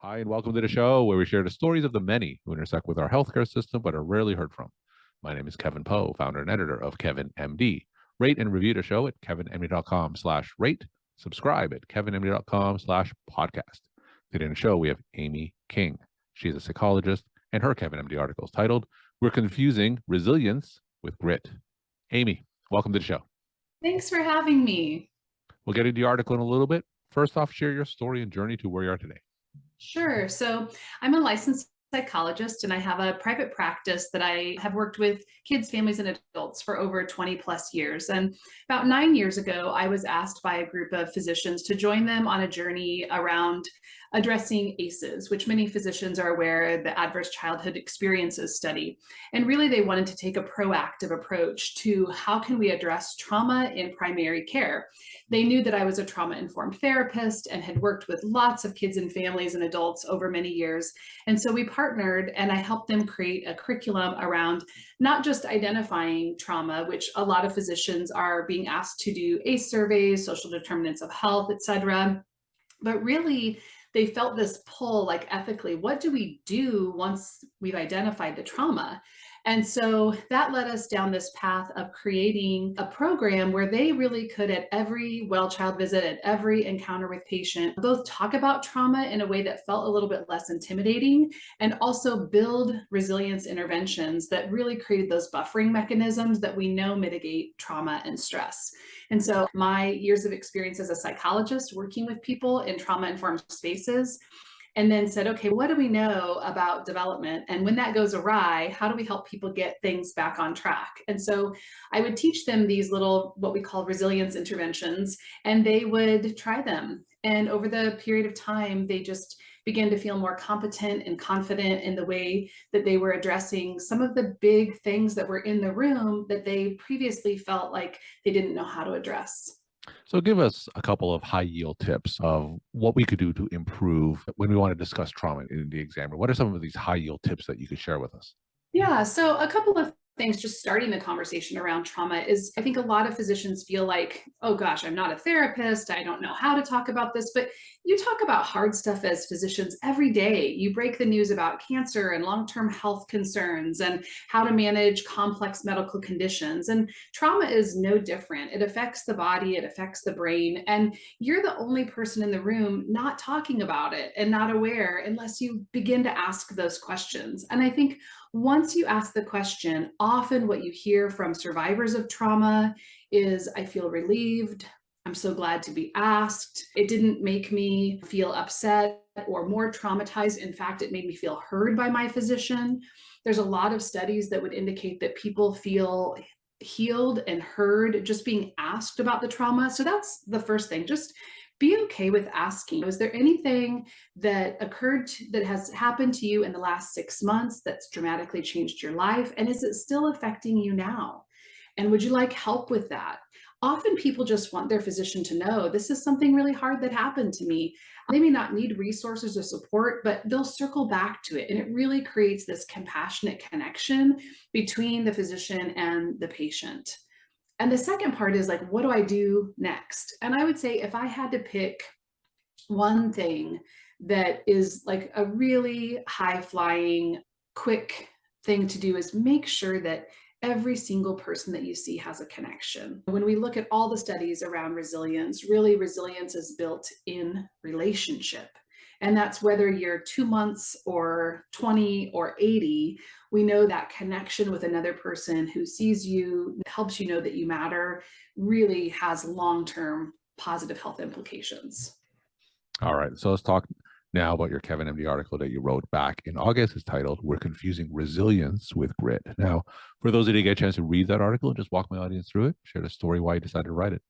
Hi, and welcome to the show where we share the stories of the many who intersect with our healthcare system but are rarely heard from. My name is Kevin Poe, founder and editor of Kevin MD. Rate and review the show at kevinmd.com/rate. Subscribe at kevinmd.com/podcast. Today on the show, we have Amy King. She is a psychologist, and her Kevin MD article is titled, "We're Confusing Resilience with Grit." Amy, welcome to the show. Thanks for having me. We'll get into the article in a little bit. First off, share your story and journey to where you are today. Sure. So I'm a licensed psychologist and I have a private practice that I have worked with kids, families, and adults for over 20 plus years. And about 9 years ago, I was asked by a group of physicians to join them on a journey around addressing ACEs, which many physicians are aware, the Adverse Childhood Experiences study. And really, they wanted to take a proactive approach to how can we address trauma in primary care. They knew that I was a trauma-informed therapist and had worked with lots of kids and families and adults over many years. And so we partnered and I helped them create a curriculum around not just identifying trauma, which a lot of physicians are being asked to do ACE surveys, social determinants of health, et cetera, but really they felt this pull, like ethically, what do we do once we've identified the trauma? And so that led us down this path of creating a program where they really could, at every well child visit, at every encounter with patient, both talk about trauma in a way that felt a little bit less intimidating and also build resilience interventions that really created those buffering mechanisms that we know mitigate trauma and stress. And so my years of experience as a psychologist working with people in trauma-informed spaces, and then said, okay, what do we know about development? And when that goes awry, how do we help people get things back on track? And so I would teach them these little, what we call resilience interventions, and they would try them. And over the period of time, they just began to feel more competent and confident in the way that they were addressing some of the big things that were in the room that they previously felt like they didn't know how to address. So, give us a couple of high yield tips of what we could do to improve when we want to discuss trauma in the exam. What are some of these high yield tips that you could share with us? Yeah, so a couple of things just starting the conversation around trauma is I think a lot of physicians feel like, oh gosh, I'm not a therapist. I don't know how to talk about this. But you talk about hard stuff as physicians every day. You break the news about cancer and long term health concerns and how to manage complex medical conditions. And trauma is no different. It affects the body, it affects the brain. And you're the only person in the room not talking about it and not aware unless you begin to ask those questions. And I think once you ask the question, often what you hear from survivors of trauma is, I feel relieved. I'm so glad to be asked. It didn't make me feel upset or more traumatized. In fact, it made me feel heard by my physician. There's a lot of studies that would indicate that people feel healed and heard just being asked about the trauma. So that's the first thing. Just be okay with asking. Was there anything that occurred that has happened to you in the last 6 months that's dramatically changed your life? And is it still affecting you now? And would you like help with that? Often people just want their physician to know this is something really hard that happened to me. They may not need resources or support, but they'll circle back to it. And it really creates this compassionate connection between the physician and the patient. And the second part is like, what do I do next? And I would say if I had to pick one thing that is like a really high flying, quick thing to do is make sure that every single person that you see has a connection. When we look at all the studies around resilience, really resilience is built in relationship. And that's whether you're 2 months or 20 or 80, we know that connection with another person who sees you, helps you know that you matter, really has long-term positive health implications. All right. So, let's talk now about your Kevin MD article that you wrote back in August. It's titled, "We're Confusing Resilience with Grit." Now, for those that didn't get a chance to read that article, just walk my audience through it, share the story why you decided to write it.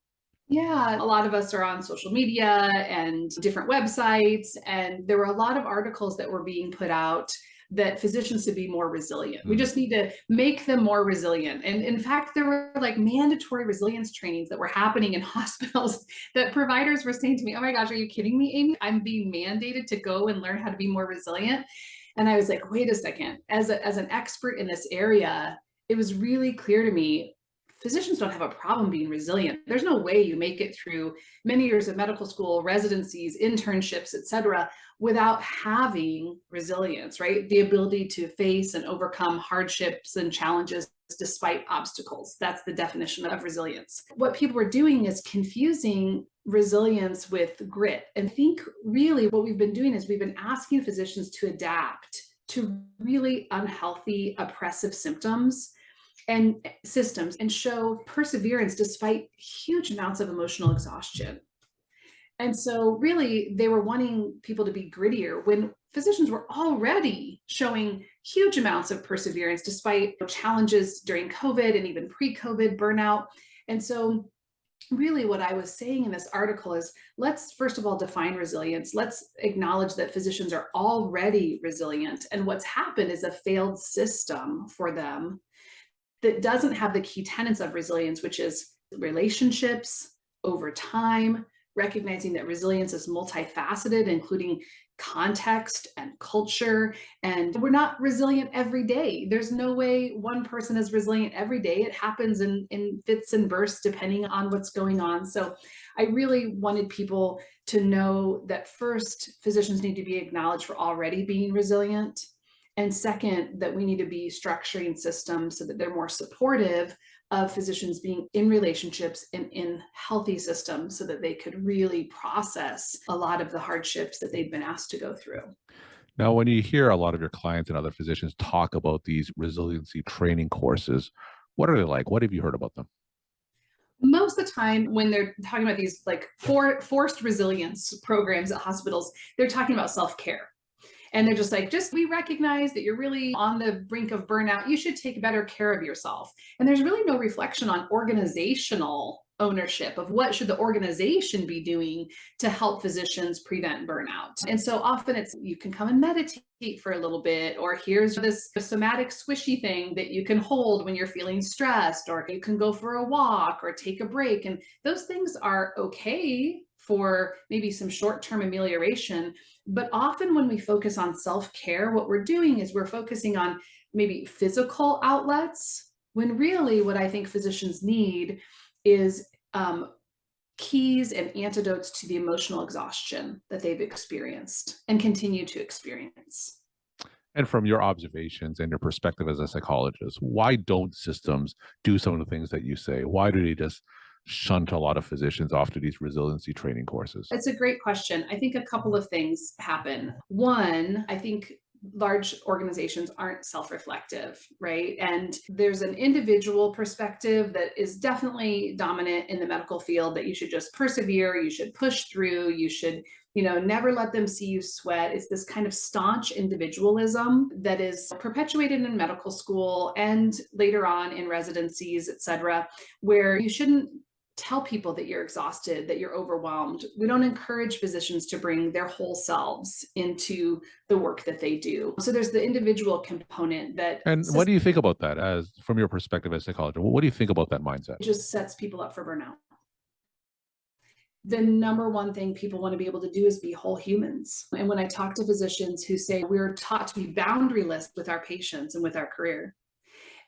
Yeah, a lot of us are on social media and different websites, and there were a lot of articles that were being put out that physicians should be more resilient. We Mm. just need to make them more resilient. And in fact, there were like mandatory resilience trainings that were happening in hospitals that providers were saying to me, oh my gosh, are you kidding me, Amy? I'm being mandated to go and learn how to be more resilient. And I was like, wait a second, as an expert in this area, it was really clear to me physicians don't have a problem being resilient. There's no way you make it through many years of medical school, residencies, internships, et cetera, without having resilience, right? The ability to face and overcome hardships and challenges despite obstacles. That's the definition of resilience. What people are doing is confusing resilience with grit. And I think really what we've been doing is we've been asking physicians to adapt to really unhealthy, oppressive symptoms and systems and show perseverance despite huge amounts of emotional exhaustion. And so really they were wanting people to be grittier when physicians were already showing huge amounts of perseverance despite challenges during COVID and even pre-COVID burnout. And so really what I was saying in this article is, let's first of all define resilience. Let's acknowledge that physicians are already resilient. And what's happened is a failed system for them that doesn't have the key tenets of resilience, which is relationships over time, recognizing that resilience is multifaceted, including context and culture. And we're not resilient every day. There's no way one person is resilient every day. It happens in fits and bursts depending on what's going on. So I really wanted people to know that first, physicians need to be acknowledged for already being resilient. And second, that we need to be structuring systems so that they're more supportive of physicians being in relationships and in healthy systems so that they could really process a lot of the hardships that they've been asked to go through. Now, when you hear a lot of your clients and other physicians talk about these resiliency training courses, what are they like? What have you heard about them? Most of the time when they're talking about these like forced resilience programs at hospitals, they're talking about self-care. And they're just like, we recognize that you're really on the brink of burnout. You should take better care of yourself. And there's really no reflection on organizational ownership of what should the organization be doing to help physicians prevent burnout. And so often it's, you can come and meditate for a little bit, or here's this somatic squishy thing that you can hold when you're feeling stressed, or you can go for a walk or take a break. And those things are okay for maybe some short-term amelioration. But often when we focus on self-care, what we're doing is we're focusing on maybe physical outlets, when really what I think physicians need is keys and antidotes to the emotional exhaustion that they've experienced and continue to experience. And from your observations and your perspective as a psychologist, why don't systems do some of the things that you say? Why do they just shunt a lot of physicians off to these resiliency training courses? It's a great question. I think a couple of things happen. One, I think large organizations aren't self-reflective, right? And there's an individual perspective that is definitely dominant in the medical field, that you should just persevere, you should push through, you should, never let them see you sweat. It's this kind of staunch individualism that is perpetuated in medical school and later on in residencies, et cetera, where you shouldn't tell people that you're exhausted, that you're overwhelmed. We don't encourage physicians to bring their whole selves into the work that they do. So there's the individual component that And what do you think about that, as from your perspective as a psychologist? What do you think about that mindset? just sets people up for burnout. The number one thing people want to be able to do is be whole humans. And when I talk to physicians who say we're taught to be boundaryless with our patients and with our career,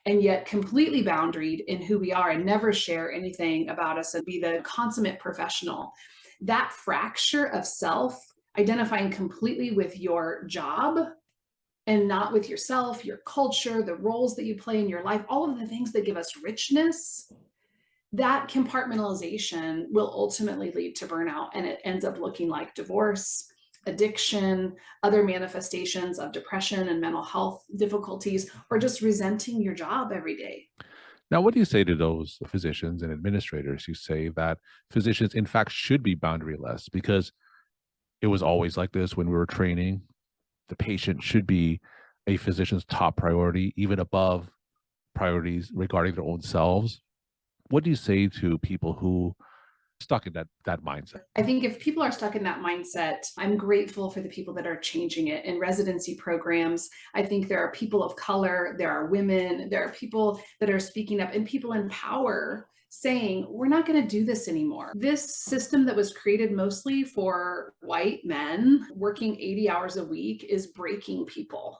and yet completely boundaried in who we are and never share anything about us and be the consummate professional, that fracture of self, identifying completely with your job and not with yourself, your culture, the roles that you play in your life, all of the things that give us richness, that compartmentalization will ultimately lead to burnout, and it ends up looking like divorce, addiction, other manifestations of depression and mental health difficulties, or just resenting your job every day. Now, what do you say to those physicians and administrators who say that physicians, in fact, should be boundaryless because it was always like this when we were training? The patient should be a physician's top priority, even above priorities regarding their own selves. What do you say to people who are stuck in that mindset? I think if people are stuck in that mindset, I'm grateful for the people that are changing it. In residency programs, I think there are people of color, there are women, there are people that are speaking up, and people in power saying, we're not going to do this anymore. This system that was created mostly for white men working 80 hours a week is breaking people.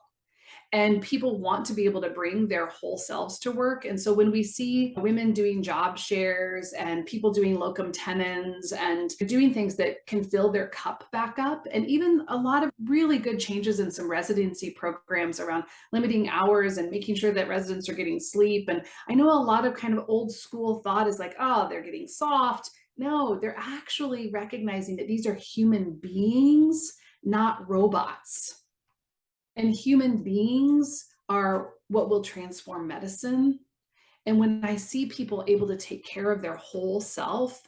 And people want to be able to bring their whole selves to work. And so when we see women doing job shares and people doing locum tenens and doing things that can fill their cup back up, and even a lot of really good changes in some residency programs around limiting hours and making sure that residents are getting sleep. And I know a lot of kind of old school thought is like, oh, they're getting soft. No, they're actually recognizing that these are human beings, not robots. And human beings are what will transform medicine. And when I see people able to take care of their whole self,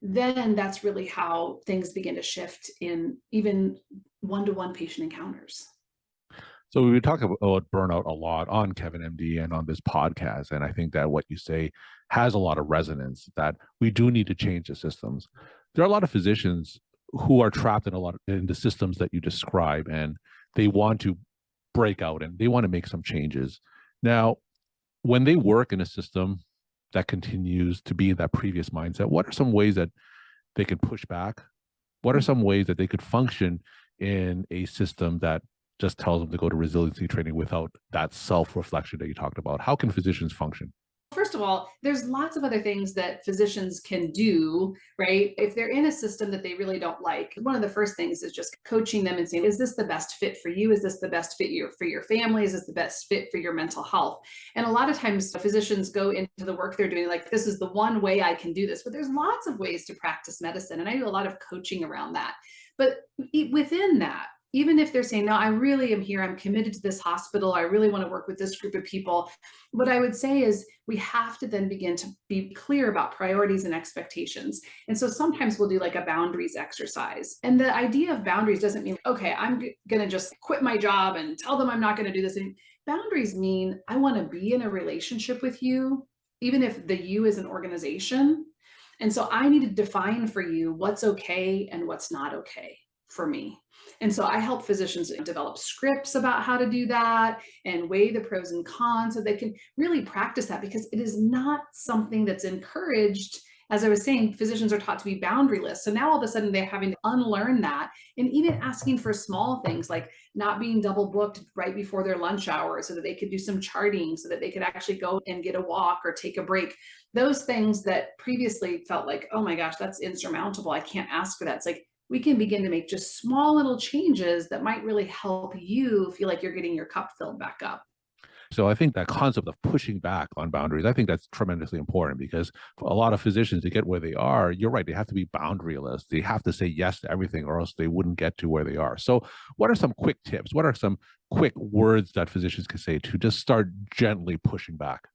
then that's really how things begin to shift in even one-to-one patient encounters. So we talk about burnout a lot on Kevin MD and on this podcast. And I think that what you say has a lot of resonance, that we do need to change the systems. There are a lot of physicians who are trapped in the systems that you describe, and they want to break out and they want to make some changes. Now, when they work in a system that continues to be in that previous mindset, what are some ways that they can push back? What are some ways that they could function in a system that just tells them to go to resiliency training without that self-reflection that you talked about? How can physicians function? First of all, there's lots of other things that physicians can do, right? If they're in a system that they really don't like, one of the first things is just coaching them and saying, is this the best fit for you? Is this the best fit for your family? Is this the best fit for your mental health? And a lot of times physicians go into the work they're doing like, this is the one way I can do this, but there's lots of ways to practice medicine. And I do a lot of coaching around that. But within that, even if they're saying, no, I really am here, I'm committed to this hospital, I really want to work with this group of people, what I would say is we have to then begin to be clear about priorities and expectations. And so sometimes we'll do like a boundaries exercise. And the idea of boundaries doesn't mean, okay, I'm going to just quit my job and tell them I'm not going to do this. And boundaries mean I want to be in a relationship with you, even if the you is an organization. And so I need to define for you what's okay and what's not okay for me. And so I help physicians develop scripts about how to do that and weigh the pros and cons so they can really practice that, because it is not something that's encouraged. As I was saying, physicians are taught to be boundaryless. So now all of a sudden they're having to unlearn that, and even asking for small things like not being double booked right before their lunch hour so that they could do some charting, so that they could actually go and get a walk or take a break. Those things that previously felt like, oh my gosh, that's insurmountable, I can't ask for that. It's like, we can begin to make just small little changes that might really help you feel like you're getting your cup filled back up. So I think that concept of pushing back on boundaries, I think that's tremendously important, because for a lot of physicians to get where they are, you're right, they have to be boundaryless. They have to say yes to everything or else they wouldn't get to where they are. So what are some quick tips? What are some quick words that physicians can say to just start gently pushing back?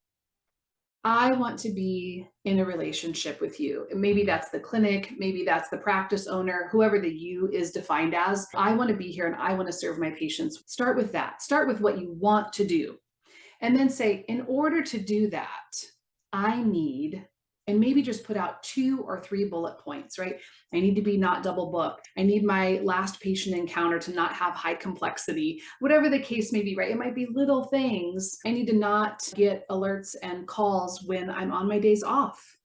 I want to be in a relationship with you. Maybe that's the clinic, maybe that's the practice owner, whoever the you is defined as. I want to be here and I want to serve my patients. Start with that. Start with what you want to do. And then say, in order to do that, I need, and maybe just put out 2 or 3 bullet points, right? I need to be not double booked. I need my last patient encounter to not have high complexity, whatever the case may be, right? It might be little things. I need to not get alerts and calls when I'm on my days off,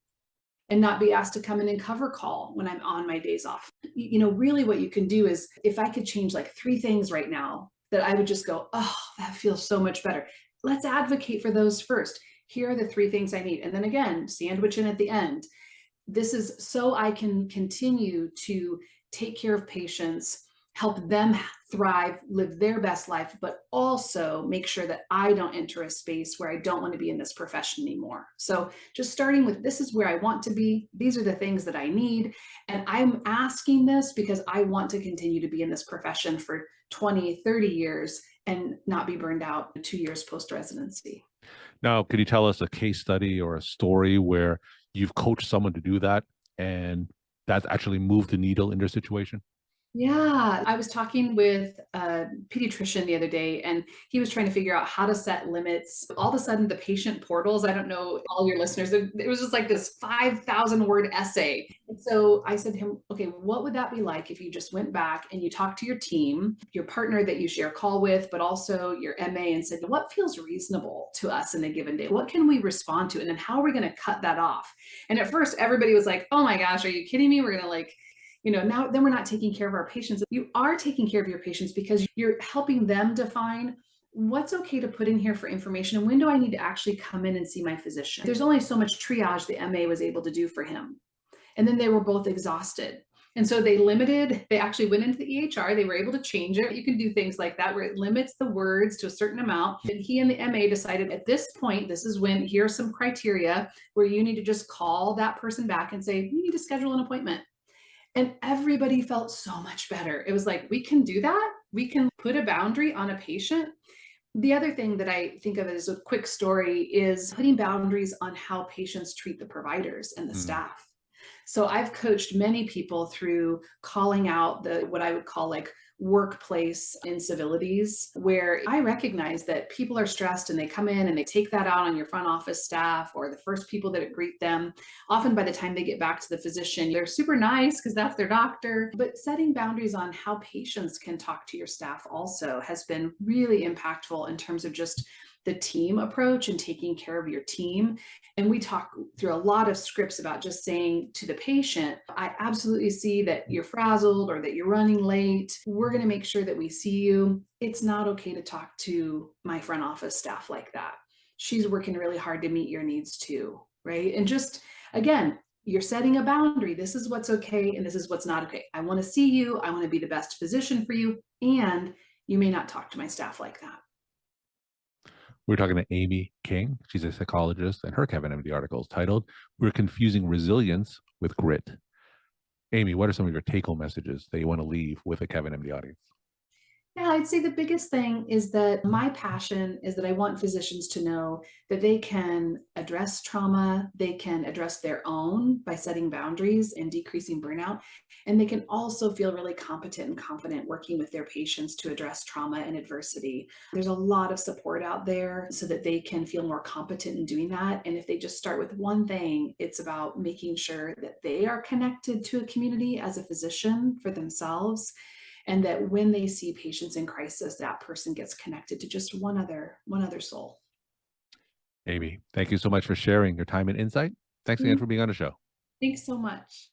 and not be asked to come in and cover call when I'm on my days off. You know, really what you can do is, if I could change like 3 things right now that I would just go, oh, that feels so much better. Let's advocate for those first. Here are the 3 things I need. And then again, sandwich in at the end. This is so I can continue to take care of patients, help them thrive, live their best life, but also make sure that I don't enter a space where I don't want to be in this profession anymore. So just starting with, this is where I want to be. These are the things that I need. And I'm asking this because I want to continue to be in this profession for 20, 30 years and not be burned out 2 years post-residency. Now, could you tell us a case study or a story where you've coached someone to do that and that's actually moved the needle in their situation? Yeah, I was talking with a pediatrician the other day, and he was trying to figure out how to set limits. All of a sudden, the patient portals, I don't know, all your listeners, it was just like this 5,000 word essay. And so I said to him, okay, what would that be like if you just went back and you talked to your team, your partner that you share a call with, but also your MA, and said, what feels reasonable to us in a given day? What can we respond to? And then how are we going to cut that off? And at first, everybody was like, oh my gosh, are you kidding me? We're going to like, now then we're not taking care of our patients. You are taking care of your patients because you're helping them define what's okay to put in here for information, and when do I need to actually come in and see my physician? There's only so much triage the MA was able to do for him. And then they were both exhausted. And so they actually went into the EHR, they were able to change it. You can do things like that where it limits the words to a certain amount. And he and the MA decided at this point, this is when, here are some criteria where you need to just call that person back and say, you need to schedule an appointment. And everybody felt so much better. It was like, we can do that. We can put a boundary on a patient. The other thing that I think of as a quick story is putting boundaries on how patients treat the providers and the Mm, staff. So I've coached many people through calling out the what I would call like workplace incivilities, where I recognize that people are stressed and they come in and they take that out on your front office staff or the first people that greet them. Often by the time they get back to the physician, they're super nice because that's their doctor. But setting boundaries on how patients can talk to your staff also has been really impactful in terms of just the team approach and taking care of your team. And we talk through a lot of scripts about just saying to the patient, I absolutely see that you're frazzled or that you're running late. We're going to make sure that we see you. It's not okay to talk to my front office staff like that. She's working really hard to meet your needs too, right? And just, again, you're setting a boundary. This is what's okay and this is what's not okay. I want to see you. I want to be the best physician for you. And you may not talk to my staff like that. we're talking to Amy King. She's a psychologist, and her Kevin MD article is titled "We're Confusing Resilience with Grit." Amy, what are some of your take-home messages that you want to leave with a Kevin MD audience? Yeah, I'd say the biggest thing is that my passion is that I want physicians to know that they can address trauma, they can address their own by setting boundaries and decreasing burnout, and they can also feel really competent and confident working with their patients to address trauma and adversity. There's a lot of support out there so that they can feel more competent in doing that. And if they just start with one thing, it's about making sure that they are connected to a community as a physician for themselves, and that when they see patients in crisis, that person gets connected to just one other soul. Amy, thank you so much for sharing your time and insight. Thanks again Mhm. for being on the show. Thanks so much.